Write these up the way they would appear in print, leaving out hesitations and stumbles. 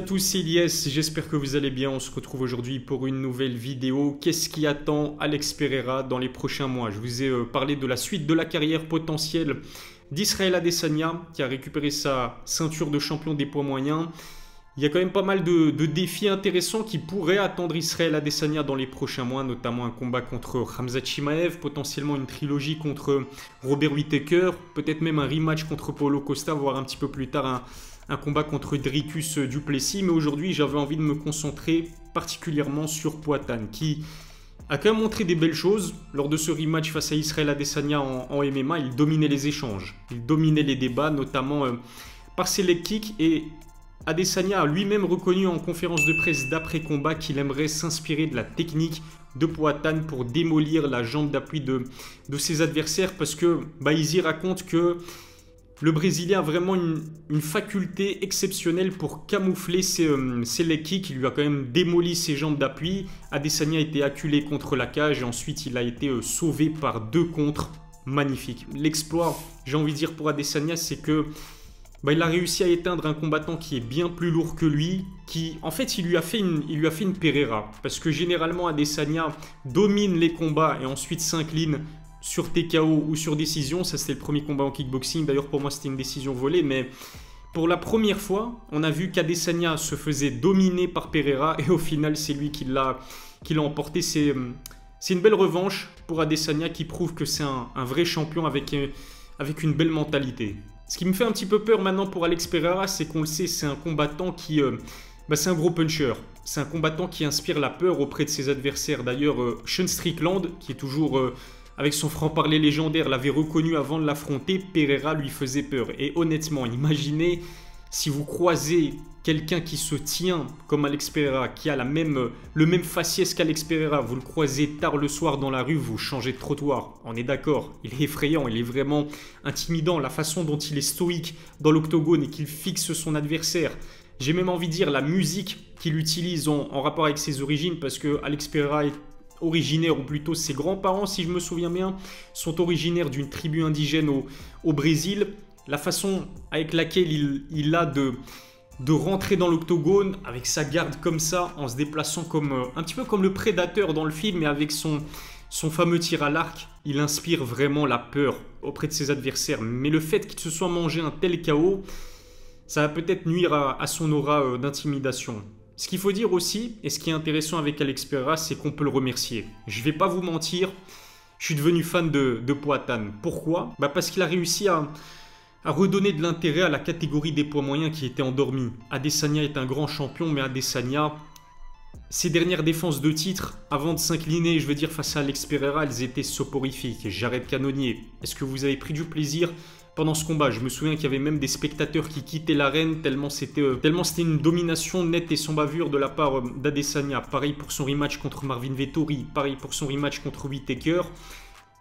tous, c'est Elias, j'espère que vous allez bien. On se retrouve aujourd'hui pour une nouvelle vidéo. Qu'est-ce qui attend Alex Pereira dans les prochains mois? Je vous ai parlé de la suite de la carrière potentielle d'Israël Adesanya, qui a récupéré sa ceinture de champion des poids moyens. Il y a quand même pas mal de défis intéressants qui pourraient attendre Israël Adesanya dans les prochains mois, notamment un combat contre Khamzat Chimaev, potentiellement une trilogie contre Robert Whittaker, peut-être même un rematch contre Paulo Costa, voire un petit peu plus tard un combat contre Dricus du Plessis. Mais aujourd'hui, j'avais envie de me concentrer particulièrement sur Poatan, qui a quand même montré des belles choses. Lors de ce rematch face à Israël Adesanya en MMA, il dominait les échanges, il dominait les débats, notamment par ses leg kicks. Et Adesanya a lui-même reconnu en conférence de presse d'après-combat qu'il aimerait s'inspirer de la technique de Poatan pour démolir la jambe d'appui de ses adversaires, parce que Izzy raconte que le Brésilien a vraiment une faculté exceptionnelle pour camoufler ses leg kicks. Il lui a quand même démoli ses jambes d'appui. Adesanya a été acculé contre la cage et ensuite il a été sauvé par 2 contres magnifiques. L'exploit, j'ai envie de dire, pour Adesanya, c'est que il a réussi à éteindre un combattant qui est bien plus lourd que lui, qui, en fait, il lui a fait une Pereira. Parce que généralement, Adesanya domine les combats et ensuite s'incline sur TKO ou sur décision. Ça, c'était le premier combat en kickboxing. D'ailleurs, pour moi, c'était une décision volée. Mais pour la première fois, on a vu qu'Adesanya se faisait dominer par Pereira. Et au final, c'est lui qui l'a emporté. C'est une belle revanche pour Adesanya qui prouve que c'est un vrai champion avec une belle mentalité. Ce qui me fait un petit peu peur maintenant pour Alex Pereira, c'est qu'on le sait, c'est un combattant qui... c'est un gros puncher. C'est un combattant qui inspire la peur auprès de ses adversaires. D'ailleurs, Sean Strickland, qui est toujours... avec son franc-parler légendaire, l'avait reconnu avant de l'affronter. Pereira lui faisait peur. Et honnêtement, imaginez si vous croisez quelqu'un qui se tient comme Alex Pereira, qui a le même faciès qu'Alex Pereira, vous le croisez tard le soir dans la rue, vous changez de trottoir. On est d'accord, il est effrayant, il est vraiment intimidant. La façon dont il est stoïque dans l'octogone et qu'il fixe son adversaire. J'ai même envie de dire la musique qu'il utilise en rapport avec ses origines, parce que Alex Pereira est originaire, ou plutôt ses grands-parents, si je me souviens bien, sont originaires d'une tribu indigène au Brésil. La façon avec laquelle il a de rentrer dans l'octogone avec sa garde comme ça, en se déplaçant un petit peu comme le prédateur dans le film, mais avec son fameux tir à l'arc, il inspire vraiment la peur auprès de ses adversaires. Mais le fait qu'il se soit mangé un tel KO, ça va peut-être nuire à son aura d'intimidation. Ce qu'il faut dire aussi, et ce qui est intéressant avec Alex Pereira, c'est qu'on peut le remercier. Je ne vais pas vous mentir, je suis devenu fan de Poatan. Pourquoi? Parce qu'il a réussi à redonner de l'intérêt à la catégorie des poids moyens qui était endormie. Adesanya est un grand champion, mais Adesanya, ses dernières défenses de titre, avant de s'incliner, je veux dire, face à Alex Pereira, elles étaient soporifiques. Jared Cannonier, est-ce que vous avez pris du plaisir pendant ce combat? Je me souviens qu'il y avait même des spectateurs qui quittaient l'arène tellement c'était une domination nette et sans bavure de la part d'Adesanya. Pareil pour son rematch contre Marvin Vettori, pareil pour son rematch contre Whittaker.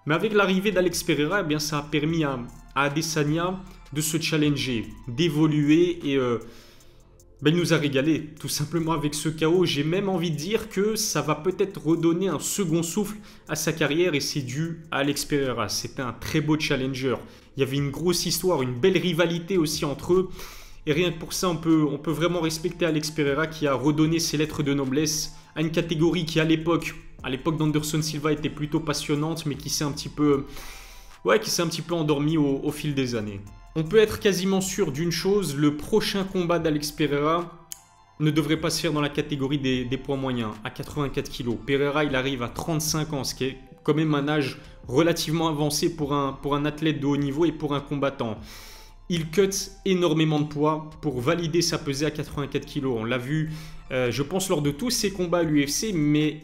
Mais avec l'arrivée d'Alex Pereira, ça a permis à Adesanya de se challenger, d'évoluer et il nous a régalé tout simplement avec ce KO. J'ai même envie de dire que ça va peut-être redonner un second souffle à sa carrière et c'est dû à Alex Pereira. C'était un très beau challenger. Il y avait une grosse histoire, une belle rivalité aussi entre eux. Et rien que pour ça, on peut vraiment respecter Alex Pereira qui a redonné ses lettres de noblesse à une catégorie qui à l'époque d'Anderson Silva était plutôt passionnante, mais qui s'est un petit peu endormie au fil des années. On peut être quasiment sûr d'une chose, le prochain combat d'Alex Pereira ne devrait pas se faire dans la catégorie des poids moyens, à 84 kg. Pereira, il arrive à 35 ans, ce qui est quand même un âge relativement avancé pour un athlète de haut niveau et pour un combattant. Il cut énormément de poids pour valider sa pesée à 84 kg. On l'a vu, je pense, lors de tous ses combats à l'UFC, mais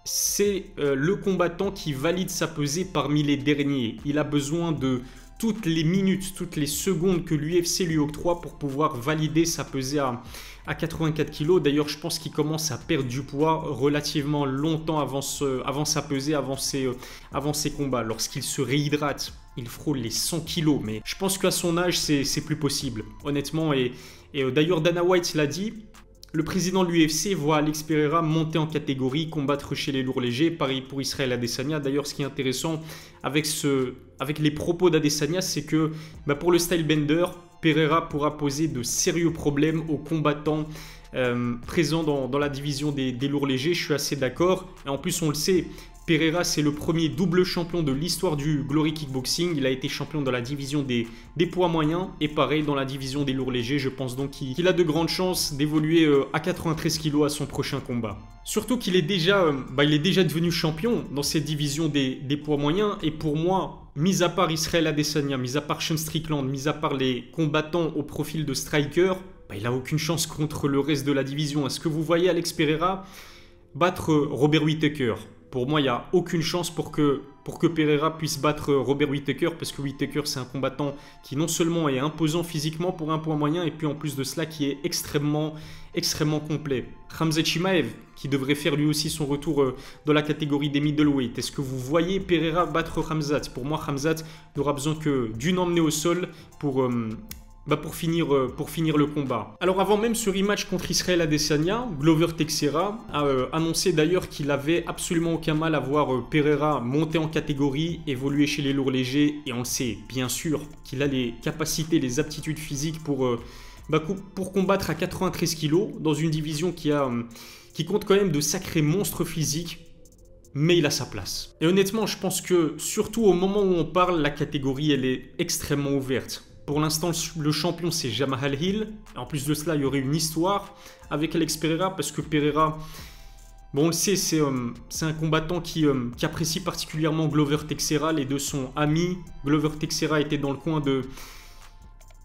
c'est le combattant qui valide sa pesée parmi les derniers. Il a besoin de toutes les minutes, toutes les secondes que l'UFC lui octroie pour pouvoir valider sa pesée à 84 kg. D'ailleurs, je pense qu'il commence à perdre du poids relativement longtemps avant sa pesée, avant ses combats. Lorsqu'il se réhydrate, il frôle les 100 kg. Mais je pense qu'à son âge, c'est plus possible, honnêtement. Et d'ailleurs, Dana White l'a dit. Le président de l'UFC voit Alex Pereira monter en catégorie, combattre chez les lourds légers. Pareil pour Israël Adesanya. D'ailleurs, ce qui est intéressant avec les propos d'Adesanya, c'est que pour le style bender, Pereira pourra poser de sérieux problèmes aux combattants présent dans la division des lourds légers, je suis assez d'accord. Et en plus, on le sait, Pereira, c'est le premier double champion de l'histoire du Glory Kickboxing. Il a été champion dans la division des poids moyens et pareil dans la division des lourds légers. Je pense donc qu'il a de grandes chances d'évoluer à 93 kg à son prochain combat. Surtout qu'il est déjà, il est déjà devenu champion dans cette division des poids moyens. Et pour moi, mis à part Israel Adesanya, mis à part Sean Strickland, mis à part les combattants au profil de striker, il n'a aucune chance contre le reste de la division. Est-ce que vous voyez Alex Pereira battre Robert Whittaker? Pour moi, il n'y a aucune chance pour que Pereira puisse battre Robert Whittaker, parce que Whittaker, c'est un combattant qui non seulement est imposant physiquement pour un poids moyen, et puis en plus de cela, qui est extrêmement complet. Khamzat Chimaev, qui devrait faire lui aussi son retour dans la catégorie des middleweight. Est-ce que vous voyez Pereira battre Khamzat? Pour moi, Khamzat n'aura besoin que d'une emmenée au sol pour finir le combat. Alors avant même ce rematch contre Israel Adesanya, Glover Teixeira a annoncé d'ailleurs qu'il avait absolument aucun mal à voir Pereira monter en catégorie, évoluer chez les lourds légers, et on le sait bien sûr qu'il a les capacités, les aptitudes physiques pour combattre à 93 kg dans une division qui compte quand même de sacrés monstres physiques. Mais il a sa place. Et honnêtement, je pense que surtout au moment où on parle, la catégorie elle est extrêmement ouverte. Pour l'instant, le champion, c'est Jamahal Hill. En plus de cela, il y aurait une histoire avec Alex Pereira, parce que Pereira, on le sait, c'est un combattant qui apprécie particulièrement Glover Teixeira. Les deux sont amis. Glover Teixeira était dans le coin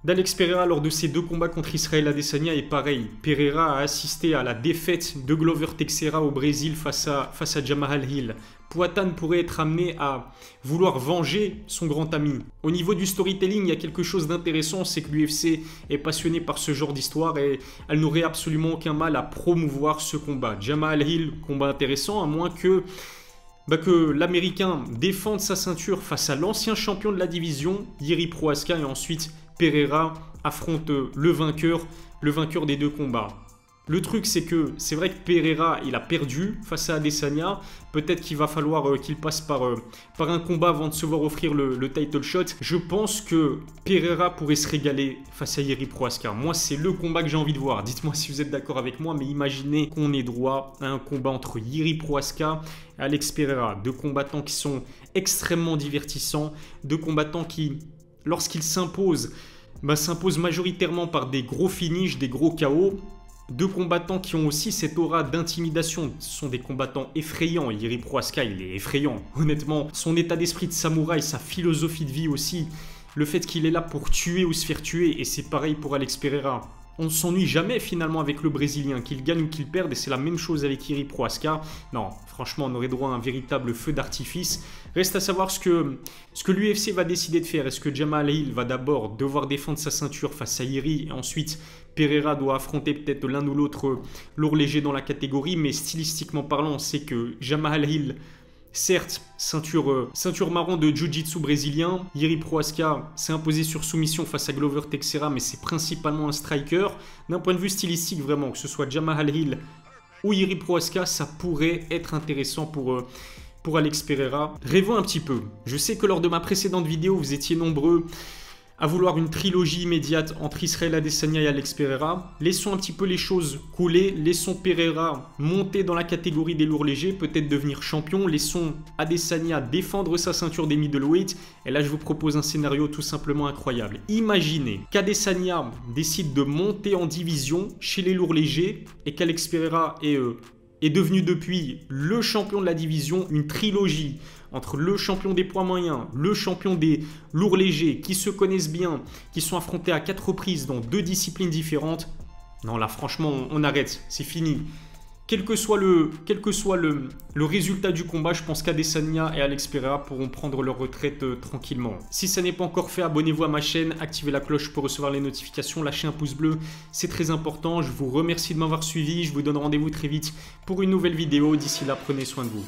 d'Alex Pereira lors de ses deux combats contre Israel Adesanya. Et pareil, Pereira a assisté à la défaite de Glover Teixeira au Brésil face à Jamahal Hill. Poatan pourrait être amené à vouloir venger son grand ami. Au niveau du storytelling, il y a quelque chose d'intéressant, c'est que l'UFC est passionné par ce genre d'histoire et elle n'aurait absolument aucun mal à promouvoir ce combat. Jamahal Hill, combat intéressant, à moins que l'Américain défende sa ceinture face à l'ancien champion de la division, Jiri Prochazka, et ensuite Pereira affronte le vainqueur des deux combats. Le truc, c'est que c'est vrai que Pereira, il a perdu face à Adesanya. Peut-être qu'il va falloir qu'il passe par un combat avant de se voir offrir le title shot. Je pense que Pereira pourrait se régaler face à Jiri Prochazka. Moi, c'est le combat que j'ai envie de voir. Dites-moi si vous êtes d'accord avec moi, mais imaginez qu'on ait droit à un combat entre Jiri Prochazka et Alex Pereira. Deux combattants qui sont extrêmement divertissants. Deux combattants qui, lorsqu'ils s'imposent, s'imposent majoritairement par des gros finishes, des gros KO. Deux combattants qui ont aussi cette aura d'intimidation. Ce sont des combattants effrayants. Jiri Prochazka, il est effrayant. Honnêtement, son état d'esprit de samouraï, sa philosophie de vie aussi. Le fait qu'il est là pour tuer ou se faire tuer. Et c'est pareil pour Alex Pereira. On ne s'ennuie jamais finalement avec le Brésilien, qu'il gagne ou qu'il perde, et c'est la même chose avec Jiri Prochazka. Non, franchement, on aurait droit à un véritable feu d'artifice. Reste à savoir ce que l'UFC va décider de faire. Est-ce que Jamahal Hill va d'abord devoir défendre sa ceinture face à Jiri, et ensuite Pereira doit affronter peut-être l'un ou l'autre lourd léger dans la catégorie, mais stylistiquement parlant, on sait que Jamahal Hill, certes, ceinture marron de Jiu-Jitsu brésilien. Jiri Prochazka s'est imposé sur soumission face à Glover Teixeira, mais c'est principalement un striker. D'un point de vue stylistique, vraiment, que ce soit Jamahal Hill ou Jiri Prochazka, ça pourrait être intéressant pour Alex Pereira. Rêvons un petit peu. Je sais que lors de ma précédente vidéo, vous étiez nombreux à vouloir une trilogie immédiate entre Israel Adesanya et Alex Pereira. Laissons un petit peu les choses couler, laissons Pereira monter dans la catégorie des lourds légers, peut-être devenir champion, laissons Adesanya défendre sa ceinture des middleweight, et là je vous propose un scénario tout simplement incroyable. Imaginez qu'Adesanya décide de monter en division chez les lourds légers, et qu'Alex Pereira est devenu depuis le champion de la division, une trilogie entre le champion des poids moyens, le champion des lourds légers, qui se connaissent bien, qui sont affrontés à 4 reprises dans 2 disciplines différentes. Non, là, franchement, on arrête, c'est fini. Quel que soit le résultat du combat, je pense qu'Adesanya et Alex Pereira pourront prendre leur retraite tranquillement. Si ça n'est pas encore fait, abonnez-vous à ma chaîne, activez la cloche pour recevoir les notifications, lâchez un pouce bleu, c'est très important. Je vous remercie de m'avoir suivi, je vous donne rendez-vous très vite pour une nouvelle vidéo. D'ici là, prenez soin de vous.